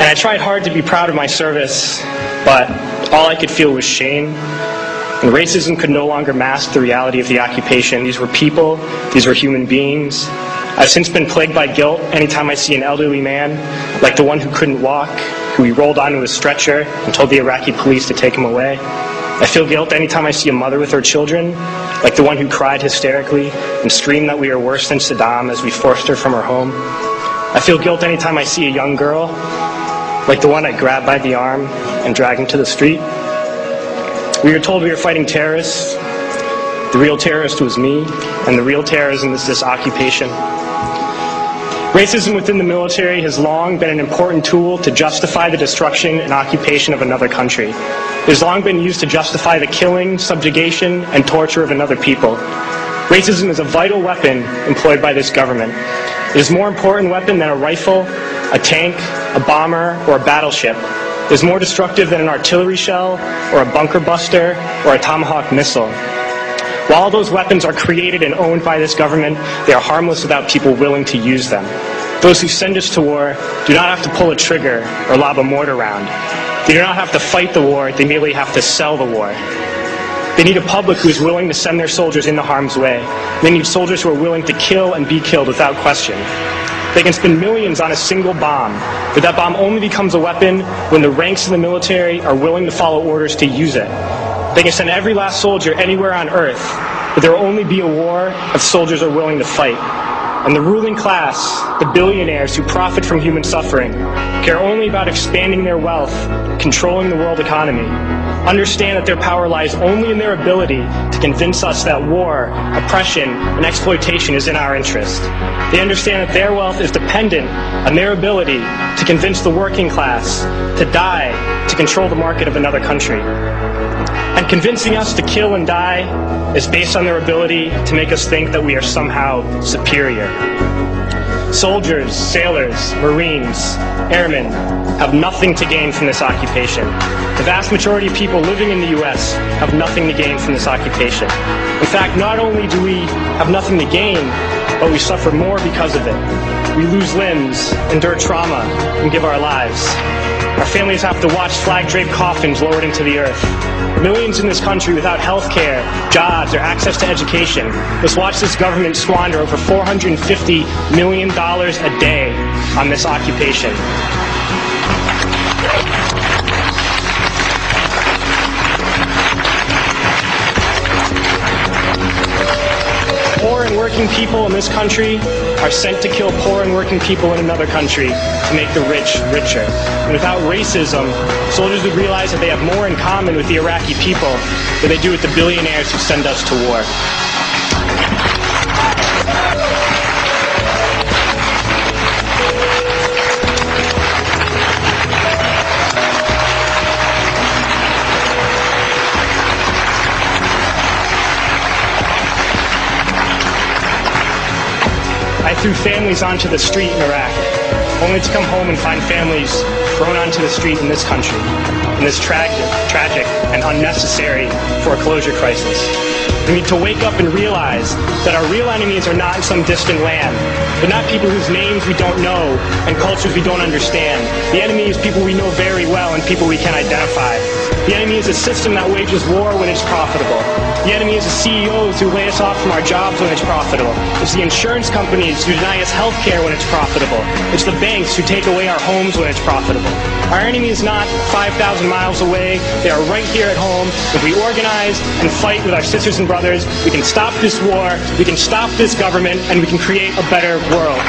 And I tried hard to be proud of my service, but all I could feel was shame. And racism could no longer mask the reality of the occupation. These were people, these were human beings. I've since been plagued by guilt anytime I see an elderly man, like the one who couldn't walk, who we rolled onto a stretcher and told the Iraqi police to take him away. I feel guilt anytime I see a mother with her children, like the one who cried hysterically and screamed that we are worse than Saddam as we forced her from her home. I feel guilt anytime I see a young girl, like the one I grabbed by the arm and dragged into the street. We were told we were fighting terrorists. The real terrorist was me, and the real terrorism is this occupation. Racism within the military has long been an important tool to justify the destruction and occupation of another country. It has long been used to justify the killing, subjugation, and torture of another people. Racism is a vital weapon employed by this government. It is a more important weapon than a rifle, a tank, a bomber, or a battleship. It is more destructive than an artillery shell, or a bunker buster, or a Tomahawk missile. While those weapons are created and owned by this government, they are harmless without people willing to use them. Those who send us to war do not have to pull a trigger or lob a mortar round. They do not have to fight the war, they merely have to sell the war. They need a public who is willing to send their soldiers into harm's way. They need soldiers who are willing to kill and be killed without question. They can spend millions on a single bomb, but that bomb only becomes a weapon when the ranks of the military are willing to follow orders to use it. They can send every last soldier anywhere on earth, but there will only be a war if soldiers are willing to fight. And the ruling class, the billionaires who profit from human suffering, care only about expanding their wealth, controlling the world economy. Understand that their power lies only in their ability to convince us that war, oppression, and exploitation is in our interest. They understand that their wealth is dependent on their ability to convince the working class to die to control the market of another country. And convincing us to kill and die is based on their ability to make us think that we are somehow superior. Soldiers, sailors, Marines, airmen have nothing to gain from this occupation. The vast majority of people living in the U.S. have nothing to gain from this occupation. In fact, not only do we have nothing to gain, but we suffer more because of it. We lose limbs, endure trauma, and give our lives. Our families have to watch flag-draped coffins lowered into the earth. Millions in this country without health care, jobs, or access to education must watch this government squander over $450 million a day on this occupation. Poor and working people in this country are sent to kill poor and working people in another country to make the rich richer. And without racism, soldiers would realize that they have more in common with the Iraqi people than they do with the billionaires who send us to war. I threw families onto the street in Iraq, only to come home and find families thrown onto the street in this country, in this tragic and unnecessary foreclosure crisis. We need to wake up and realize that our real enemies are not in some distant land. They're not people whose names we don't know and cultures we don't understand. The enemy is people we know very well and people we can identify. The enemy is a system that wages war when it's profitable. The enemy is the CEOs who lay us off from our jobs when it's profitable. It's the insurance companies who deny us health care when it's profitable. It's the banks who take away our homes when it's profitable. Our enemy is not 5,000 miles away. They are right here at home. If we organize and fight with our sisters and brothers, we can stop this war, we can stop this government, and we can create a better world.